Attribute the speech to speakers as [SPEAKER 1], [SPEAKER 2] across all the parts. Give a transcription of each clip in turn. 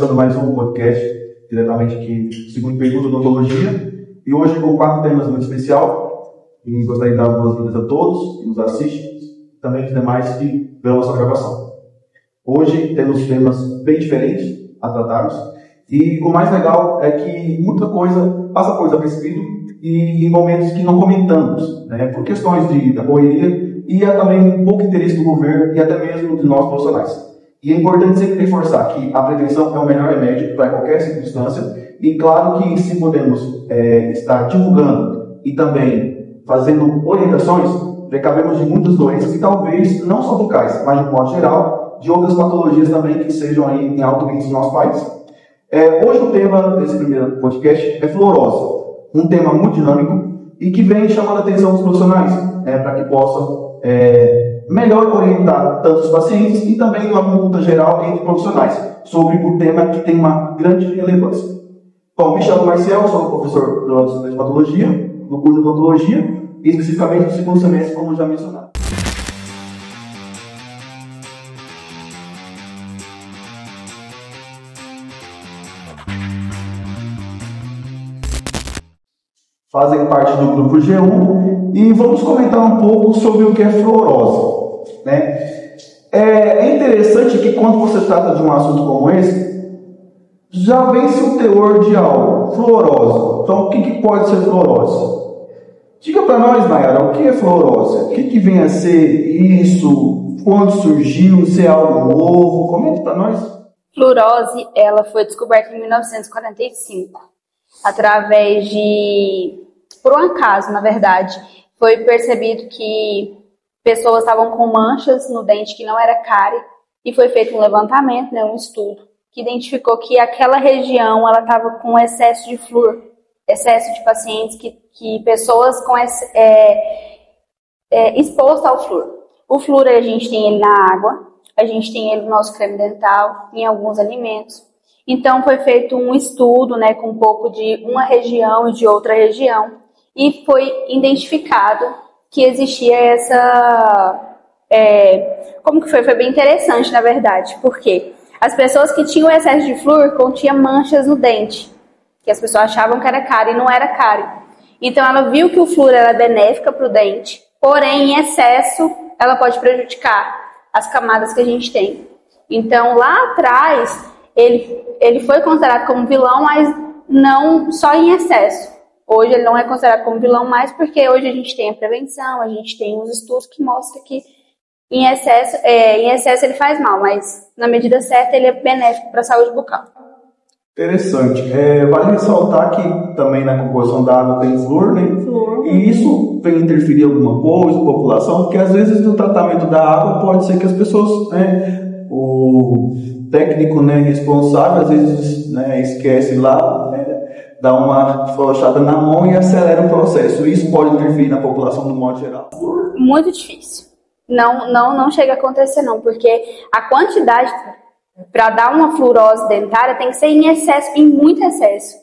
[SPEAKER 1] começando mais um podcast, diretamente aqui, segundo período de odontologia, e hoje com 4 temas muito especial, e gostaria de dar boas-vindas a todos que nos assistem, e também os demais que verão a nossa gravação. Hoje temos temas bem diferentes a tratarmos, e o mais legal é que muita coisa passa por desapercebido e em momentos que não comentamos, né, por questões da correria e há também um pouco interesse do governo e até mesmo de nós profissionais. E é importante sempre reforçar que a prevenção é o melhor remédio para qualquer circunstância e claro que se podemos estar divulgando e também fazendo orientações, precavemos de muitas doenças e talvez não só bucais, mas de modo geral, de outras patologias também que sejam aí em alto índice no nosso país. Hoje o tema desse primeiro podcast é fluorose, um tema muito dinâmico e que vem chamando a atenção dos profissionais, para que possam melhor orientar tanto os pacientes e também uma conduta geral entre profissionais sobre o tema que tem uma grande relevância. Bom, me chamo Marcel, sou professor de patologia, no curso de odontologia, e especificamente no segundo semestre, como já mencionado. Fazem parte do grupo G1 e vamos comentar um pouco sobre o que é fluorose, né? É interessante que quando você trata de um assunto como esse, já vem-se o teor de algo, fluorose. Então, o que pode ser fluorose? Diga para nós, Nayara, o que é fluorose? O que vem a ser isso? Quando surgiu? Se é algo novo? Comente para nós.
[SPEAKER 2] Fluorose, ela foi descoberta em 1945, através por um acaso, na verdade, foi percebido que pessoas estavam com manchas no dente que não era cárie e foi feito um levantamento, um estudo, que identificou que aquela região ela estava com excesso de flúor, excesso de pacientes, que pessoas com expostas ao flúor. O flúor a gente tem ele na água, a gente tem ele no nosso creme dental, em alguns alimentos. Então foi feito um estudo, com um pouco de uma região e de outra região, e foi identificado que existia essa... como que foi? Foi bem interessante, na verdade, porque as pessoas que tinham excesso de flúor continham manchas no dente, que as pessoas achavam que era cárie e não era cárie. Então ela viu que o flúor era benéfica para o dente, porém em excesso ela pode prejudicar as camadas que a gente tem. Então lá atrás ele foi considerado como vilão, mas não só em excesso. Hoje ele não é considerado como vilão mais porque hoje a gente tem a prevenção, a gente tem uns estudos que mostram que em excesso ele faz mal, mas na medida certa ele é benéfico para a saúde bucal.
[SPEAKER 1] Interessante. Vale ressaltar que também na composição da água tem flúor, né? E isso vem interferir em alguma coisa, população, porque às vezes no tratamento da água pode ser que as pessoas, o técnico responsável às vezes esquece lá, dá uma flochada na mão e acelera o processo. Isso pode interferir na população do modo geral?
[SPEAKER 2] Muito difícil. Não chega a acontecer não, porque a quantidade para dar uma fluorose dentária tem que ser em excesso, em muito excesso,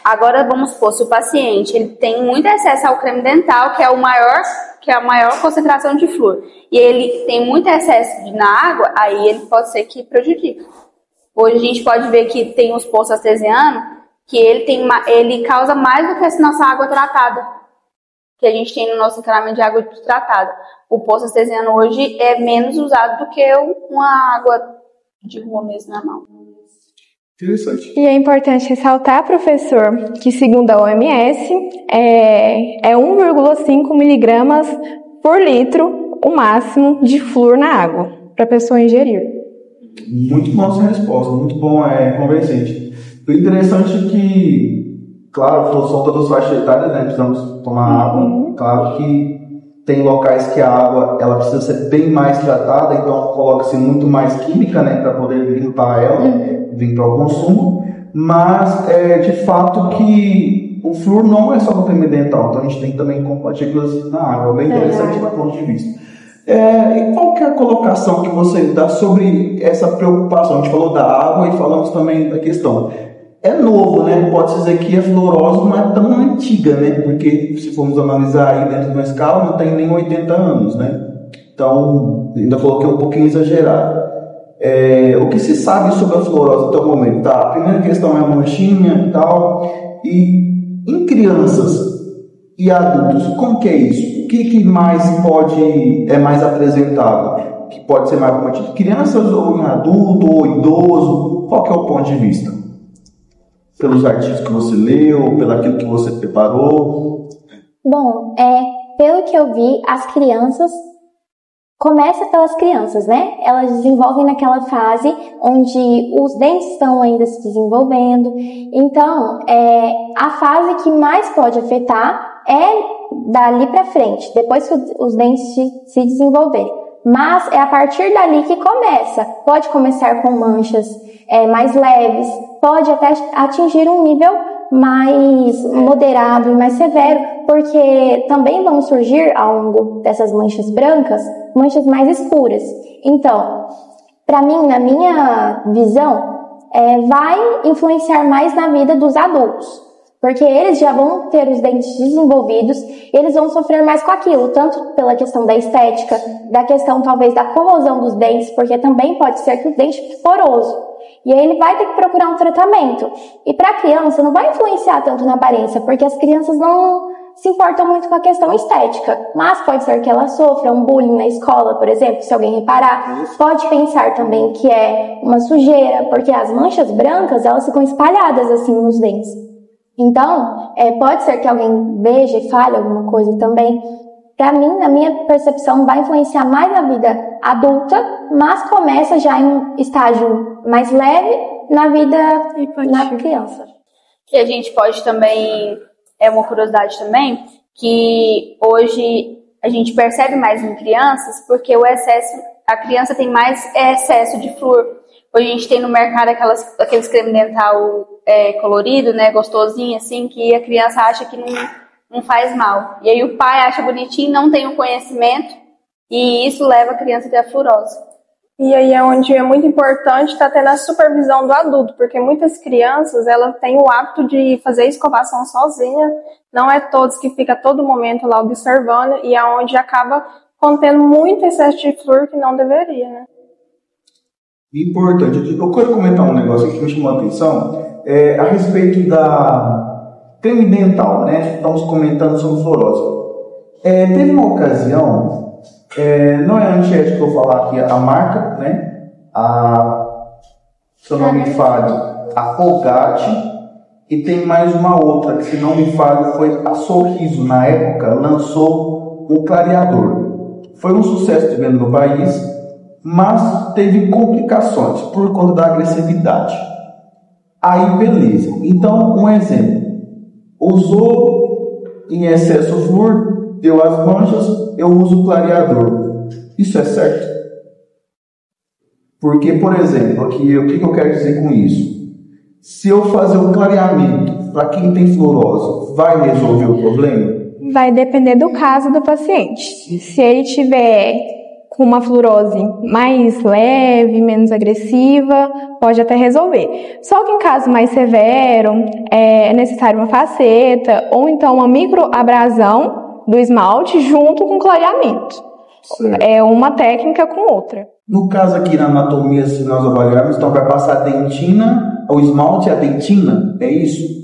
[SPEAKER 2] Agora vamos supor, se o paciente ele tem muito excesso ao creme dental, que é a maior concentração de flúor, e ele tem muito excesso na água, aí ele pode ser que prejudique. Hoje a gente pode ver que tem os poços artesianos que ele causa mais do que essa nossa água tratada, que a gente tem no nosso encanamento de água tratada. O poço artesiano hoje é menos usado do que uma água de rua mesmo normal.
[SPEAKER 1] Interessante.
[SPEAKER 3] E é importante ressaltar, professor, que segundo a OMS, é 1,5 miligramas por litro o máximo de flúor na água para a pessoa ingerir.
[SPEAKER 1] Muito boa sua resposta, muito bom, convincente. O interessante é que, claro, são todas as faixas etárias, precisamos tomar água. Claro que tem locais que a água ela precisa ser bem mais tratada, então coloca-se muito mais química, para poder limpar ela, vir para o consumo. Mas de fato que o flúor não é só no creme dental, então a gente tem também com partículas na água, bem interessante do ponto de vista. E qual que é a colocação que você dá sobre essa preocupação? A gente falou da água e falamos também da questão. É novo, Pode-se dizer que a fluorose não é tão antiga, Porque se formos analisar aí dentro de uma escala, não tem nem 80 anos, Então, ainda coloquei um pouquinho exagerado. O que se sabe sobre a fluorose até o momento? Tá, a primeira questão é a manchinha e tal. E em crianças e adultos, como que é isso? O que mais é mais apresentável? Que pode ser mais cometido? Crianças ou em adulto ou idoso? Qual que é o ponto de vista? Pelos artigos que você leu, pelaquilo que você preparou?
[SPEAKER 4] Bom, pelo que eu vi, as crianças, começa pelas crianças, né? Elas desenvolvem naquela fase onde os dentes estão ainda se desenvolvendo. Então, a fase que mais pode afetar é dali para frente, depois que os dentes se desenvolverem. Mas é a partir dali que começa. Pode começar com manchas mais leves, pode até atingir um nível mais moderado e mais severo, porque também vão surgir ao longo dessas manchas brancas, manchas mais escuras. Então, para mim, na minha visão, vai influenciar mais na vida dos adultos, porque eles já vão ter os dentes desenvolvidos e eles vão sofrer mais com aquilo, tanto pela questão da estética, da questão talvez da corrosão dos dentes, porque também pode ser que o dente fique poroso. E aí ele vai ter que procurar um tratamento. E para a criança não vai influenciar tanto na aparência, porque as crianças não se importam muito com a questão estética. Mas pode ser que ela sofra um bullying na escola, por exemplo, se alguém reparar. Pode pensar também que é uma sujeira, porque as manchas brancas, elas ficam espalhadas assim nos dentes. Então, pode ser que alguém veja e fale alguma coisa também. Para mim, na minha percepção, vai influenciar mais na vida adulta, mas começa já em um estágio mais leve na vida na criança.
[SPEAKER 2] E a gente pode também, uma curiosidade também, que hoje a gente percebe mais em crianças, porque a criança tem mais excesso de flúor. Hoje a gente tem no mercado aqueles creme dental colorido, né, gostosinho, assim, que a criança acha que não faz mal. E aí o pai acha bonitinho, não tem o conhecimento, e isso leva a criança a ter a fluorose.
[SPEAKER 5] E aí é onde é muito importante estar tendo a supervisão do adulto, porque muitas crianças, elas têm o hábito de fazer escovação sozinha, não é todos que ficam a todo momento lá observando, e é onde acaba contendo muito excesso de flúor que não deveria, né?
[SPEAKER 1] Importante, eu quero comentar um negócio aqui que me chamou a atenção, a respeito da creme dental, né? Estamos comentando sobre fluorose. Teve uma ocasião, não é antiético eu falar aqui a marca, né? Se eu não me falho, a Colgate, e tem mais uma outra que, se não me falho, foi a Sorriso, na época, lançou um clareador. Foi um sucesso de venda no país, mas teve complicações por conta da agressividade. Aí, beleza. Então, um exemplo. Usou em excesso o flúor, deu as manchas, eu uso o clareador. Isso é certo? Porque, por exemplo, aqui, o que eu quero dizer com isso? Se eu fazer um clareamento para quem tem fluorose, vai resolver o problema?
[SPEAKER 3] Vai depender do caso do paciente. Se ele tiver com uma fluorose mais leve, menos agressiva, pode até resolver. Só que em caso mais severo, é necessário uma faceta ou então uma microabrasão do esmalte junto com clareamento. Certo. É uma técnica com outra.
[SPEAKER 1] No caso aqui na anatomia, se nós avaliarmos, então vai passar a dentina, o esmalte e a dentina, é isso?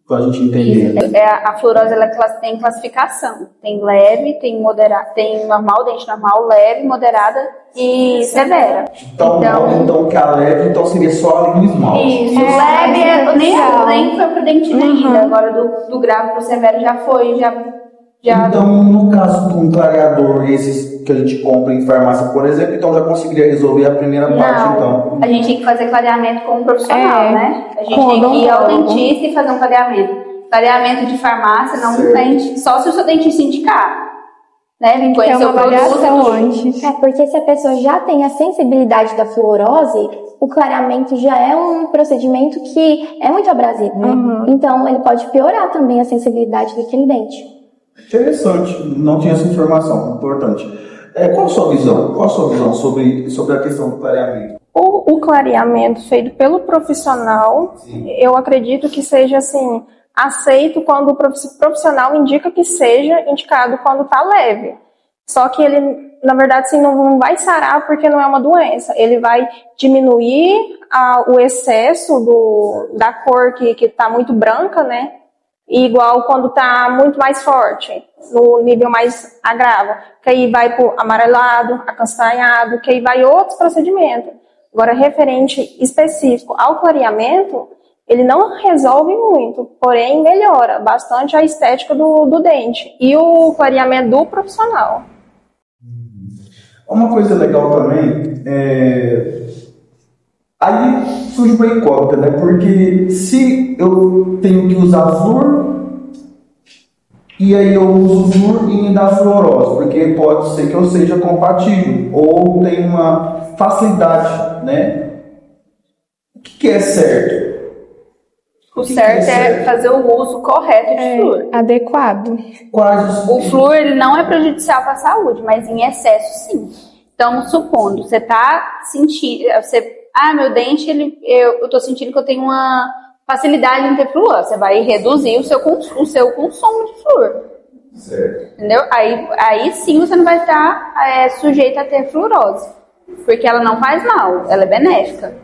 [SPEAKER 1] Pra gente entender.
[SPEAKER 2] A fluorose ela tem classificação. Tem leve, tem moderada, tem normal, dente normal, leve, moderada e severa.
[SPEAKER 1] Então que a leve seria só ali no esmalte.
[SPEAKER 2] Isso, leve nem foi pro dentina ainda. Agora do grave pro severo já foi, já.
[SPEAKER 1] Então, no caso de um clareador, esses que a gente compra em farmácia, por exemplo, então já conseguiria resolver a primeira parte, então.
[SPEAKER 2] A gente tem que fazer clareamento com um profissional, né? A gente tem que ir ao dentista e fazer um clareamento. Clareamento de farmácia, não do dente, só se o seu dentista indicar. Né? Vem conhecer o produto
[SPEAKER 3] antes.
[SPEAKER 4] Porque se a pessoa já tem a sensibilidade da fluorose, o clareamento já é um procedimento que é muito abrasivo, né? Então, ele pode piorar também a sensibilidade daquele dente.
[SPEAKER 1] Interessante, não tinha essa informação, importante. Qual a sua visão? Sobre a questão do clareamento?
[SPEAKER 5] O clareamento feito pelo profissional, sim, eu acredito que seja assim, aceito quando o profissional indica que seja indicado quando está leve. Só que ele na verdade, assim, não vai sarar porque não é uma doença. Ele vai diminuir o excesso da cor que está muito branca, né? Igual quando está muito mais forte, no nível mais agravo, que aí vai para o amarelado, acastanhado, que aí vai outros procedimentos. Agora, referente específico ao clareamento, ele não resolve muito, porém melhora bastante a estética do dente e o clareamento do profissional.
[SPEAKER 1] Uma coisa legal também aí surge uma incógnita, né? Porque se eu tenho que usar flúor e aí eu uso flúor e me dá fluorose, porque pode ser que eu seja compatível ou tenha uma facilidade, né? O que é certo?
[SPEAKER 2] O certo é fazer o uso correto de flúor.
[SPEAKER 3] Adequado.
[SPEAKER 2] O flúor ele não é prejudicial para a saúde, mas em excesso sim. Então, supondo, você está sentindo, meu dente, eu estou sentindo que eu tenho uma facilidade em ter flúor. Você vai reduzir o seu consumo de flúor.
[SPEAKER 1] Certo.
[SPEAKER 2] Entendeu? Aí sim você não vai estar sujeito a ter fluorose, porque ela não faz mal, ela é benéfica.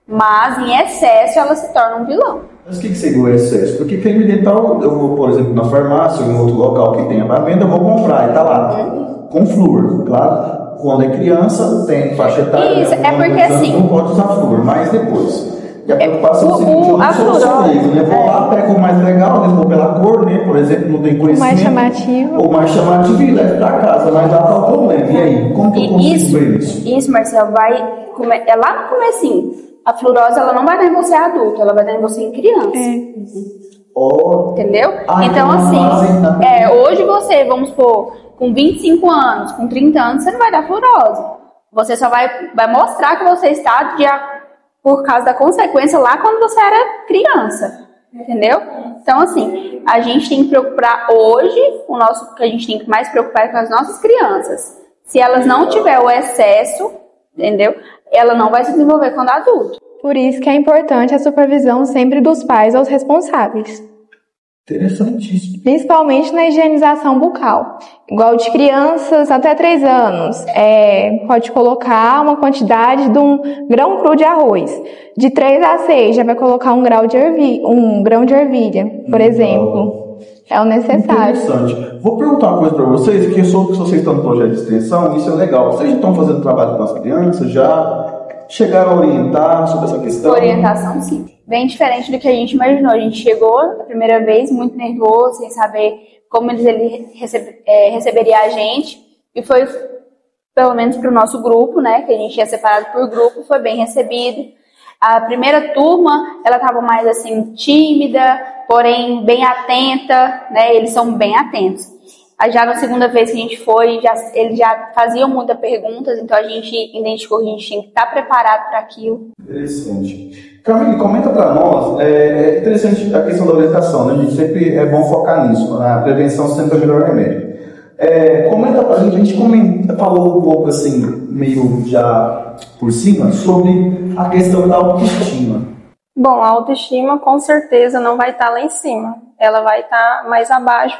[SPEAKER 2] Mas em excesso ela se torna um vilão.
[SPEAKER 1] Mas o que seria o excesso? Porque creme dental, eu vou, por exemplo, na farmácia ou em outro local que tenha para venda, eu vou comprar e está lá, com flúor, claro. Quando é criança, tem faixa etária.
[SPEAKER 2] Isso, é porque assim...
[SPEAKER 1] Não pode usar flúor, mas depois. E a preocupação é o seguinte, eu não sou leigo, né? Vou lá, pego o mais legal, né? Vou pela cor, né? Por exemplo, não tem conhecimento.
[SPEAKER 3] Mais chamativo.
[SPEAKER 1] Ou mais chamativo e leve para casa, mas dá para o problema. E aí, como que eu consigo ver isso?
[SPEAKER 2] Isso, Marcelo, é lá no comecinho. A fluorose, ela não vai dar em você adulto, ela vai dar em você em criança.
[SPEAKER 1] Entendeu?
[SPEAKER 2] Então, assim, hoje você, vamos supor, com 25 anos, com 30 anos, você não vai dar fluorose. Você só vai mostrar que você está por causa da consequência lá quando você era criança. Entendeu? Então, assim, a gente tem que preocupar hoje, o que a gente tem que mais preocupar é com as nossas crianças. Se elas não tiverem o excesso, entendeu? Ela não vai se desenvolver quando adulto.
[SPEAKER 3] Por isso que é importante a supervisão sempre dos pais aos responsáveis.
[SPEAKER 1] Interessantíssimo.
[SPEAKER 3] Principalmente na higienização bucal. Igual de crianças até 3 anos. Pode colocar uma quantidade de um grão cru de arroz. De 3 a 6 já vai colocar um grão de ervilha, por exemplo. É o necessário.
[SPEAKER 1] Interessante. Vou perguntar uma coisa para vocês, que eu soube que vocês estão no projeto de extensão, isso é legal. Vocês já estão fazendo trabalho com as crianças, já chegaram a orientar sobre essa questão?
[SPEAKER 2] Orientação, sim. Bem diferente do que a gente imaginou. A gente chegou a primeira vez muito nervoso, sem saber como ele receberia a gente. E foi, pelo menos para o nosso grupo, né, que a gente tinha separado por grupo, foi bem recebido. A primeira turma, ela estava mais assim, tímida, porém bem atenta, né, eles são bem atentos. Já na segunda vez que a gente foi, eles já faziam muitas perguntas, então a gente identificou que a gente tinha que estar preparado para aquilo.
[SPEAKER 1] Interessante. Camille, comenta para nós, é interessante a questão da orientação, né? A gente sempre é bom focar nisso, a prevenção sempre é o melhor remédio. Comenta para a gente falou um pouco assim, meio já por cima, sobre a questão da autoestima.
[SPEAKER 5] Bom, a autoestima com certeza não vai estar lá em cima, ela vai estar mais abaixo.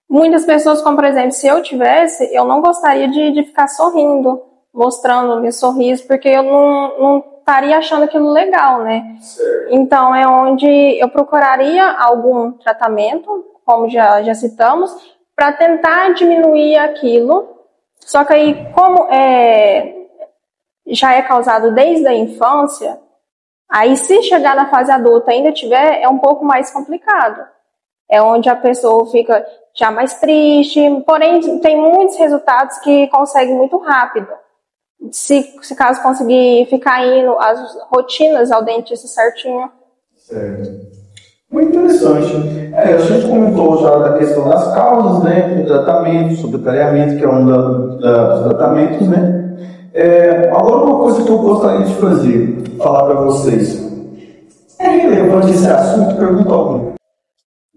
[SPEAKER 5] Muitas pessoas, como por exemplo, se eu tivesse, eu não gostaria de ficar sorrindo, mostrando o meu sorriso, porque eu não estaria achando aquilo legal, né? Certo. Então, é onde eu procuraria algum tratamento, como já citamos, para tentar diminuir aquilo. Só que aí, como já é causado desde a infância, aí se chegar na fase adulta e ainda tiver, é um pouco mais complicado. É onde a pessoa fica já mais triste, porém tem muitos resultados que conseguem muito rápido. Se caso conseguir ficar indo as rotinas ao dentista certinho.
[SPEAKER 1] Certo. Muito interessante. A gente comentou já da questão das causas, né, do tratamento, sobre o clareamento, que é um dos tratamentos, né. Agora uma coisa que eu gostaria de falar para vocês. É relevante esse assunto? Pergunta alguma.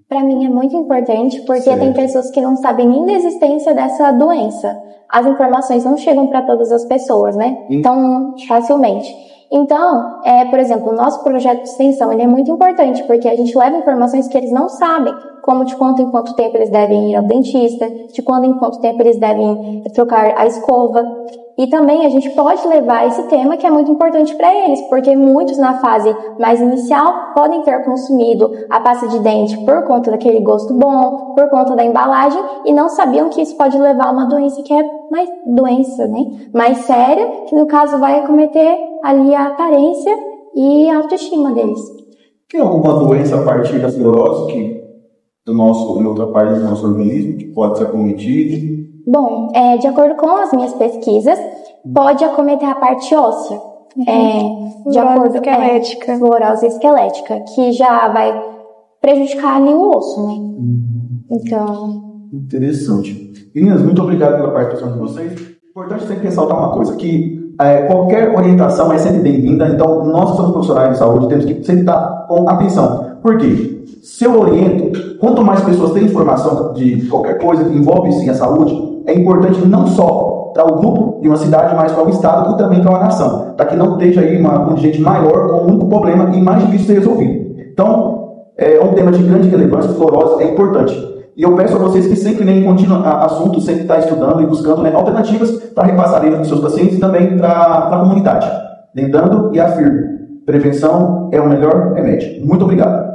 [SPEAKER 4] Para mim é muito importante porque
[SPEAKER 1] certo.
[SPEAKER 4] Tem pessoas que não sabem nem da existência dessa doença. As informações não chegam para todas as pessoas, né? Tão facilmente. Então, por exemplo, o nosso projeto de extensão ele é muito importante porque a gente leva informações que eles não sabem, como de quanto em quanto tempo eles devem ir ao dentista, de quanto em quanto tempo eles devem trocar a escova. E também a gente pode levar esse tema que é muito importante para eles, porque muitos na fase mais inicial podem ter consumido a pasta de dente por conta daquele gosto bom, por conta da embalagem, e não sabiam que isso pode levar a uma doença que é mais séria, que no caso vai acometer ali a aparência e a autoestima deles.
[SPEAKER 1] Tem alguma doença a partir da fluorose em outra parte do nosso organismo que pode ser acometida?
[SPEAKER 4] Bom, de acordo com as minhas pesquisas, pode acometer a parte óssea. De acordo
[SPEAKER 3] esquelética.
[SPEAKER 4] Fluorose esquelética, que já vai prejudicar ali o osso, né? Então...
[SPEAKER 1] Interessante. Meninas, muito obrigado pela participação de vocês. Importante sempre ressaltar uma coisa, que qualquer orientação é sempre bem-vinda, então nós que somos profissionais de saúde temos que sempre dar com atenção. Por quê? Se eu oriento, quanto mais pessoas têm informação de qualquer coisa que envolve sim a saúde, é importante não só para o grupo de uma cidade, mas para o estado e também para uma nação, para que não esteja aí uma contingente maior com um único problema e mais difícil de ser resolvido. Então, é um tema de grande relevância, fluorose é importante. E eu peço a vocês que sempre nem continuem assunto, sempre estar estudando e buscando alternativas para repassar para os seus pacientes e também para a comunidade. Lembrando e afirmo, prevenção é o melhor remédio. Muito obrigado.